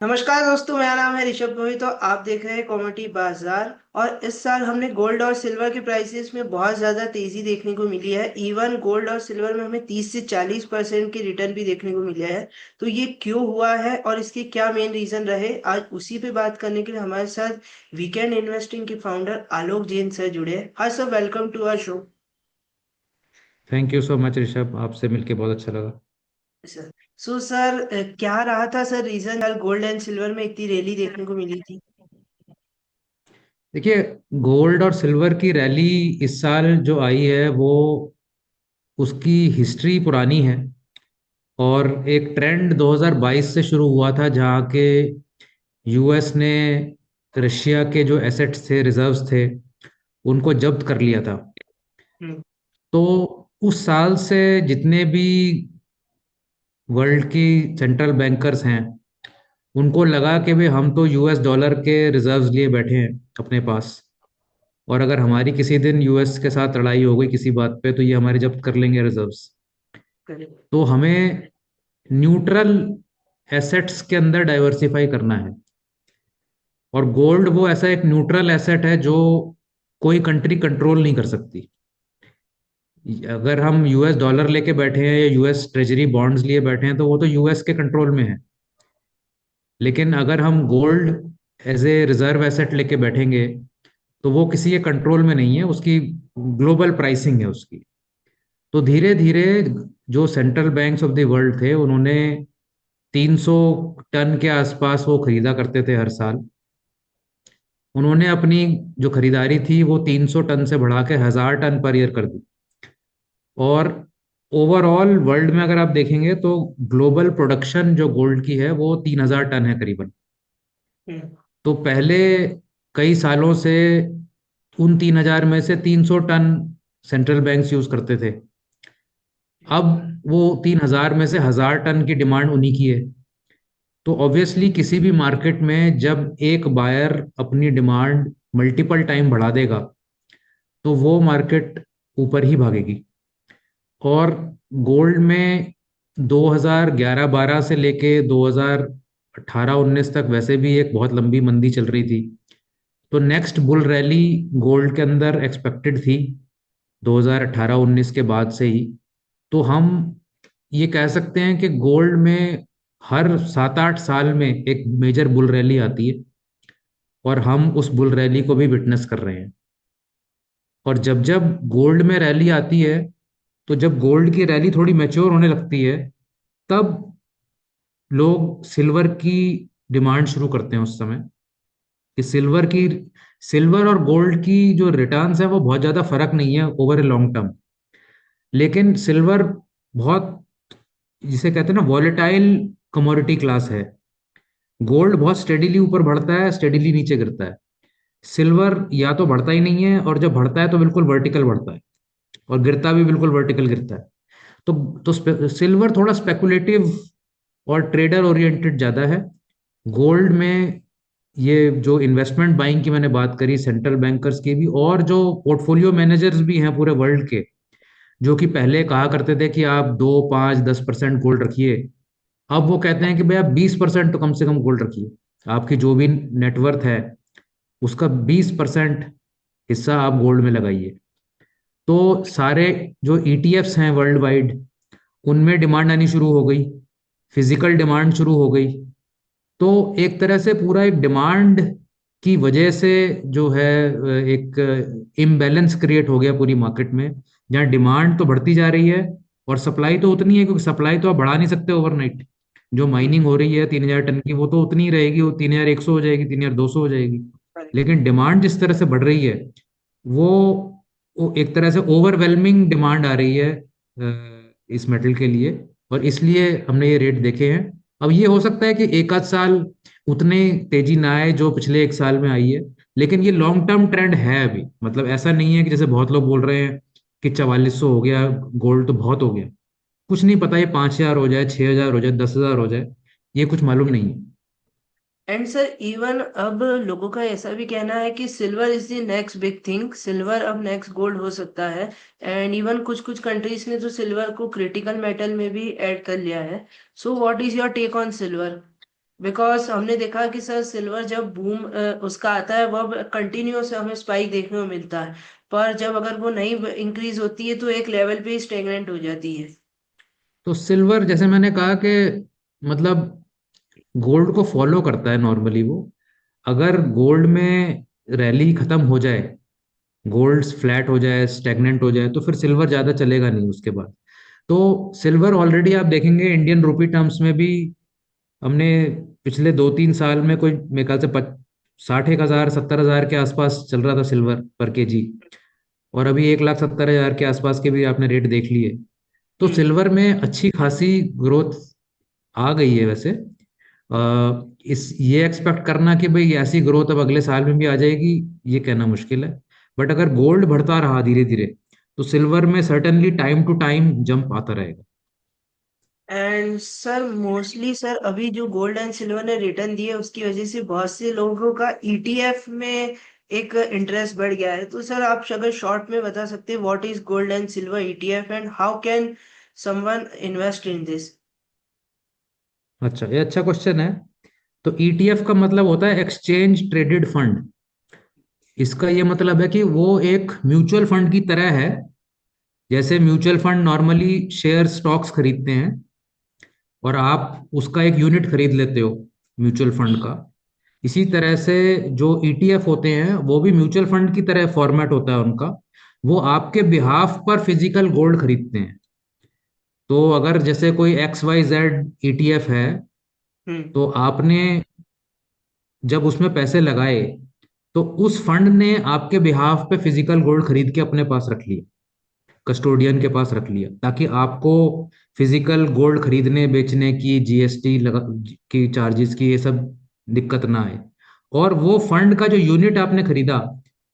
नमस्कार दोस्तों, मेरा नाम है ऋषभ मोहित और आप देख रहे हैं कॉमोडिटी बाजार। और इस साल हमने गोल्ड और सिल्वर के प्राइसेस में बहुत ज़्यादा तेज़ी देखने को मिली है। इवन गोल्ड और सिल्वर में हमें 30 से 40% की रिटर्न भी देखने को मिला है। तो ये क्यों हुआ है और इसके क्या मेन रीज़न रहे, आज उसी पे बात करने के लिए हमारे साथ वीकेंड इन्वेस्टिंग के फाउंडर आलोक जैन सर जुड़े हैं। हाँ sir, welcome to our show. Thank you so much Rishabh, आपसे मिलके बहुत अच्छा लगा। सर, सर, क्या रहा था सर रीज़न यार गोल्ड एंड सिल्वर में इतनी रैली देखने को मिली थी? देखिए, गोल्ड और सिल्वर की रैली इस साल जो आई है वो उसकी हिस्ट्री पुरानी है। और एक ट्रेंड 2022 से शुरू हुआ था जहाँ के यूएस ने रशिया के जो एसेट्स थे, रिजर्व्स थे, उनको जब्त कर लिया था। हम्म। तो उस साल से जितने भी वर्ल्ड की सेंट्रल बैंकर्स हैं, उनको लगा कि भाई हम तो यूएस डॉलर के रिजर्व्स लिए बैठे हैं अपने पास, और अगर हमारी किसी दिन यूएस के साथ लड़ाई हो गई किसी बात पे तो ये हमारे जब्त कर लेंगे रिजर्व्स। करेक्ट। तो हमें न्यूट्रल एसेट्स के अंदर डाइवर्सिफाई करना है। और गोल्ड वो ऐसा एक न्यूट्रल एसेट है जो कोई कंट्री कंट्रोल नहीं कर सकती। अगर हम यूएस डॉलर लेके बैठे हैं या यूएस ट्रेजरी बॉन्ड्स लिए बैठे हैं तो वो तो यूएस के कंट्रोल में है। लेकिन अगर हम gold as a reserve asset लेके बैठेंगे तो वो किसी के कंट्रोल में नहीं है, उसकी ग्लोबल प्राइसिंग है उसकी। तो धीरे धीरे जो central banks of the world थे उन्होंने 300 टन के आसपास वो खरीदा करते थे हर साल। उन्होंने अपनी जो खरीदारी थी वो 300 टन से बढ़ा के 1000 टन पर ईयर कर दी। और ओवरऑल वर्ल्ड में अगर आप देखेंगे तो ग्लोबल प्रोडक्शन जो गोल्ड की है वो 3000 टन है करीबन। हम्म। तो पहले कई सालों से उन 3000 में से 300 टन सेंट्रल बैंक्स यूज करते थे। अब वो 3000 में से 1000 टन की डिमांड उन्हीं की है। तो ऑब्वियसली किसी भी मार्केट में जब एक बायर अपनी डिमांड मल्टीपल टाइम बढ़ा देगा तो वो मार्केट ऊपर ही भागेगी। और गोल्ड में 2011-12 से लेके 2018-19 तक वैसे भी एक बहुत लंबी मंदी चल रही थी। तो नेक्स्ट बुल रैली गोल्ड के अंदर एक्सपेक्टेड थी 2018-19 के बाद से ही। तो हम ये कह सकते हैं कि गोल्ड में हर 7-8 साल में एक मेजर बुल रैली आती है, और हम उस बुल रैली को भी विटनेस कर रहे हैं। और जब जब गोल्ड में रैली आती है, तो जब गोल्ड की रैली थोड़ी मैच्योर होने लगती है, तब लोग सिल्वर की डिमांड शुरू करते हैं उस समय। कि सिल्वर और गोल्ड की जो रिटर्न्स है वो बहुत ज्यादा फर्क नहीं है ओवर ए लॉन्ग टर्म। लेकिन सिल्वर बहुत, जिसे कहते हैं ना, वॉलेटाइल कमोडिटी क्लास है। गोल्ड बहुत स्टेडीली ऊपर बढ़ता है, स्टेडीली नीचे गिरता है। सिल्वर या तो बढ़ता ही नहीं है, और जब बढ़ता है तो बिल्कुल वर्टिकल बढ़ता है, और गिरता भी बिल्कुल वर्टिकल गिरता है। तो सिल्वर थोड़ा स्पेकुलेटिव और ट्रेडर ओरिएंटेड ज्यादा है। गोल्ड में ये जो इन्वेस्टमेंट बाइंग की मैंने बात करी, सेंट्रल बैंकर्स की भी, और जो पोर्टफोलियो मैनेजर्स भी हैं पूरे वर्ल्ड के, जो कि पहले कहा करते थे कि आप 2, 5, 10% गोल्ड रखिए, अब वो कहते हैं कि भाई आप 20% तो कम से कम गोल्ड रखिए। आपकी जो भी नेटवर्थ है उसका 20% हिस्सा आप गोल्ड में लगाइए। तो सारे जो ईटीएफ्स हैं वर्ल्ड वाइड, उनमें डिमांड आनी शुरू हो गई, फिजिकल डिमांड शुरू हो गई। तो एक तरह से पूरा एक डिमांड की वजह से जो है एक इम्बैलेंस क्रिएट हो गया पूरी मार्केट में, जहाँ डिमांड तो बढ़ती जा रही है और सप्लाई तो उतनी है, क्योंकि सप्लाई तो आप बढ़ा नहीं सकते ओवरनाइट। जो माइनिंग हो रही है 3000 टन की वो तो उतनी ही रहेगी, वो 3100 हो जाएगी, 3200 हो जाएगी। लेकिन डिमांड जिस तरह से बढ़ रही है, वो वो एक तरह से ओवरवेलमिंग डिमांड आ रही है इस मेटल के लिए। और इसलिए हमने ये रेट देखे हैं। अब ये हो सकता है कि एक आध साल उतने तेजी ना आए जो पिछले एक साल में आई है, लेकिन ये लॉन्ग टर्म ट्रेंड है अभी। मतलब ऐसा नहीं है कि जैसे बहुत लोग बोल रहे हैं कि 4400 हो गया गोल्ड तो बहुत हो गया। कुछ नहीं पता, ये 5000 हो जाए, 6000 हो जाए, 10,000 हो जाए, ये कुछ मालूम नहीं है। एंड सर, इवन अब लोगों का ऐसा भी कहना है कि silver is the next big thing, silver अब नेक्स्ट गोल्ड हो सकता है। एंड इवन कुछ कुछ कंट्रीज ने तो सिल्वर को क्रिटिकल मेटल में भी ऐड कर लिया है। So what is your take on silver? Because हमने देखा कि सर सिल्वर जब बूम उसका आता है वह कंटिन्यूस हमें स्पाइक देखने को मिलता है, पर जब अगर वो नहीं इंक्रीज होती है तो एक लेवल पे ही स्टेगनेंट हो जाती है। तो सिल्वर जैसे मैंने कहा कि मतलब गोल्ड को फॉलो करता है नॉर्मली वो। अगर गोल्ड में रैली खत्म हो जाए, गोल्ड फ्लैट हो जाए, स्टेगनेंट हो जाए, तो फिर सिल्वर ज्यादा चलेगा नहीं उसके बाद। तो सिल्वर ऑलरेडी आप देखेंगे इंडियन रुपी टर्म्स में भी हमने पिछले 2-3 साल में कोई मेरे ख्याल से 60,000 70,000 के आसपास चल रहा था सिल्वर पर केजी। और अभी 1,70,000 के आसपास के भी आपने रेट देख लिए। तो हम्म। सिल्वर में अच्छी खासी ग्रोथ आ गई है वैसे। इस ये एक्सपेक्ट करना कि भाई ऐसी ग्रोथ अब अगले साल में भी आ जाएगी, ये कहना मुश्किल है। बट अगर गोल्ड बढ़ता रहा धीरे धीरे, तो सिल्वर में certainly time to time jump आता रहेगा। एंड सर मोस्टली सर अभी जो गोल्ड एंड सिल्वर ने रिटर्न दिए उसकी वजह से बहुत से लोगों का ईटीएफ में एक इंटरेस्ट बढ़ गया है। तो सर आप अगर शॉर्ट में बता सकते हैं what is gold and silver ETF and how can someone invest in this. अच्छा, ये अच्छा क्वेश्चन है। तो ईटीएफ का मतलब होता है एक्सचेंज ट्रेडेड फंड। इसका ये मतलब है कि वो एक म्यूचुअल फंड की तरह है। जैसे mutual fund normally share stocks खरीदते हैं और आप उसका एक यूनिट खरीद लेते हो म्यूचुअल फंड का, इसी तरह से जो ईटीएफ होते हैं वो भी म्यूचुअल फंड की तरह फॉर्मेट होता है उनका। वो आपके बिहाफ पर फिजिकल गोल्ड खरीदते हैं। तो अगर जैसे कोई XYZ ईटीएफ है, हम्म। तो आपने जब उसमें पैसे लगाए, तो उस फंड ने आपके बिहाफ पे फिजिकल गोल्ड खरीद के अपने पास रख लिया, कस्टोडियन के पास रख लिया, ताकि आपको फिजिकल गोल्ड खरीदने बेचने की जीएसटी लगा की चार्जेस की ये सब दिक्कत ना आए। और वो फंड का जो यूनिट आपने खरीदा,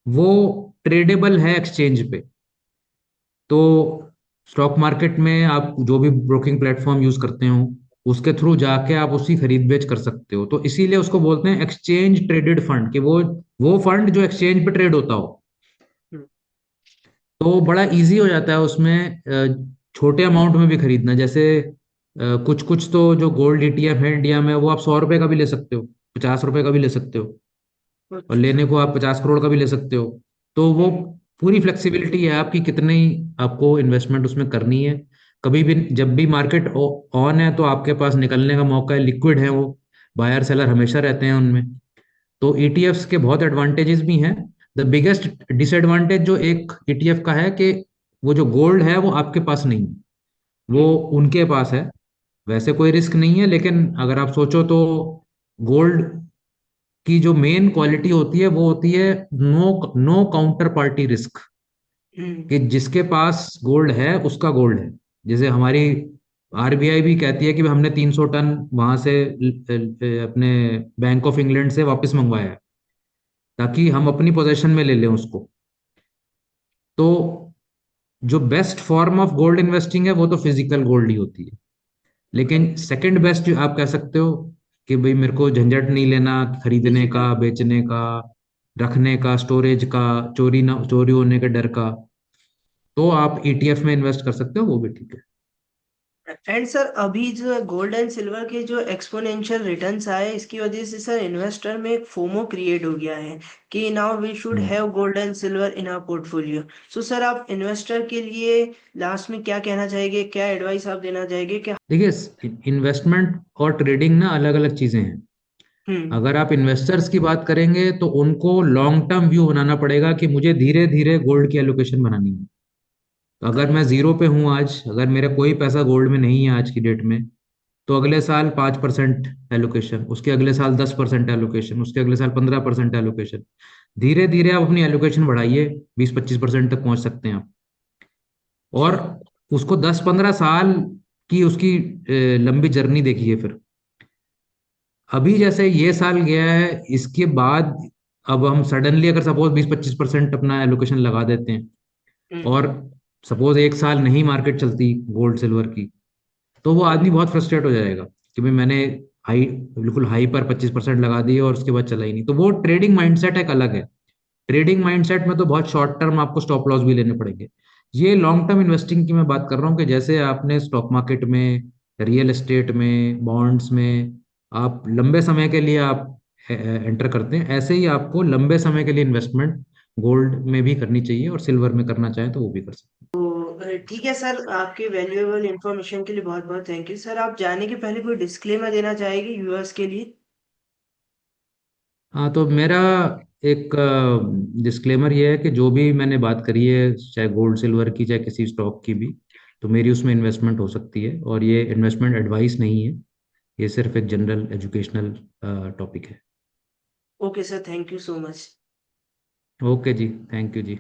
वो ट्रेडेबल है एक्सचेंज पे। तो स्टॉक मार्केट में आप जो भी ब्रोकिंग प्लेटफॉर्म यूज करते हो, उसके थ्रू जाके आप उसकी खरीद बेच कर सकते हो। तो इसीलिए उसको बोलते हैं एक्सचेंज ट्रेडेड फंड, कि वो फंड जो एक्सचेंज पे ट्रेड होता हो। हम्म। तो बड़ा इजी हो जाता है उसमें छोटे अमाउंट में भी खरीदना। जैसे कुछ कुछ तो जो गोल्ड ईटीएफ है इंडिया में, वो आप 100 रुपए का भी ले सकते हो, 50 रुपए का भी ले सकते हो, और अच्छा। लेने को आप 50 करोड़ का भी ले सकते हो। तो वो हम्म। पूरी फ्लेक्सिबिलिटी है आपकी, कितनी आपको इन्वेस्टमेंट उसमें करनी है। कभी भी जब भी मार्केट ऑन है तो आपके पास निकलने का मौका है, लिक्विड है वो, बायर सेलर हमेशा रहते हैं उनमें। तो ईटीएफ्स के बहुत एडवांटेजेस भी हैं। द बिगेस्ट डिसएडवांटेज जो एक ईटीएफ का है कि वो जो गोल्ड है वो आपके पास नहीं है, वो हम्म। उनके पास है। वैसे कोई रिस्क नहीं है, लेकिन अगर आप सोचो तो गोल्ड की जो मेन क्वालिटी होती है वो होती है no no counter party risk. Hmm. कि जिसके पास गोल्ड है उसका गोल्ड है। जैसे हमारी आरबीआई भी कहती है कि हमने 300 टन वहां से अपने बैंक ऑफ इंग्लैंड से वापस मंगवाया है, ताकि हम अपनी पोजीशन में ले लें उसको। तो जो best form of gold investing है वो तो फिजिकल गोल्ड ही होती है। लेकिन राइट। सेकंड बेस्ट आप कह सकते हो कि भाई मेरे को झंझट नहीं लेना खरीदने का, फिजिकल। बेचने का, रखने का, स्टोरेज का, चोरी होने के डर का, तो आप ईटीएफ में इन्वेस्ट कर सकते हो, वो भी ठीक है। एंड सर अभी जो गोल्ड एंड सिल्वर के जो एक्सपोनेंशियल रिटर्न्स आए इसकी वजह से सर इन्वेस्टर में एक फोमो क्रिएट हो गया है कि now we should hmm. Have gold and silver in our portfolio. So sir आप इन्वेस्टर के लिए लास्ट में क्या कहना चाहेंगे, क्या एडवाइस आप देना चाहेंगे क्या। देखिए, इन्वेस्टमेंट और ट्रेडिंग ना अलग अलग चीजें हैं। हम्म। अगर आप इन्वेस्टर्स की बात करेंगे तो उनको लॉन्ग टर्म व्यू बनाना पड़ेगा कि मुझे धीरे धीरे गोल्ड की एलोकेशन बनानी है। तो अगर मैं करेक्ट। जीरो पे हूँ आज, अगर मेरा कोई पैसा गोल्ड में नहीं है आज की डेट में, तो अगले साल 5% एलोकेशन, उसके अगले साल 10% एलोकेशन, उसके अगले साल 15% एलोकेशन। धीरे धीरे आप अपनी एलोकेशन बढ़ाइए, 20-25% तक पहुंच सकते हैं आप। और उसको 10-15 साल की उसकी लंबी जर्नी देखिए फिर। अभी जैसे ये साल गया है, इसके बाद अब हम सडनली अगर सपोज 20-25% अपना एलोकेशन लगा देते हैं, हम्म। और सपोज एक साल नहीं मार्केट चलती गोल्ड सिल्वर की, तो वो आदमी करेक्ट। बहुत फ्रस्ट्रेट हो जाएगा कि भाई मैंने हाई, बिल्कुल हाई पर 25% लगा दिए और उसके बाद चला ही नहीं। तो वो ट्रेडिंग माइंडसेट एक अलग है। ट्रेडिंग माइंडसेट में तो बहुत शॉर्ट टर्म आपको स्टॉप लॉस भी लेने पड़ेंगे। ये लॉन्ग टर्म इन्वेस्टिंग की मैं बात कर रहा हूँ कि जैसे आपने स्टॉक मार्केट में, रियल एस्टेट में, बॉन्ड्स में आप लंबे समय के लिए आप एंटर करते हैं, ऐसे ही आपको लंबे समय के लिए इन्वेस्टमेंट गोल्ड में भी करनी चाहिए, और सिल्वर में करना चाहें तो वो भी कर सकते ठीक है सर, आपके वैल्यूएबल इंफॉर्मेशन के लिए बहुत बहुत थैंक यू सर। आप जाने के पहले कोई डिस्क्लेमर देना चाहेंगे व्यूअर्स के लिए? हैं। हाँ, तो मेरा एक डिस्क्लेमर ये है कि जो भी मैंने बात करी है, चाहे गोल्ड सिल्वर की चाहे किसी स्टॉक की भी, तो मेरी उसमें इन्वेस्टमेंट हो सकती है, और ये इन्वेस्टमेंट एडवाइस नहीं है, ये सिर्फ एक जनरल एजुकेशनल टॉपिक है। Okay sir, thank you so much. Okay जी, थैंक यू जी।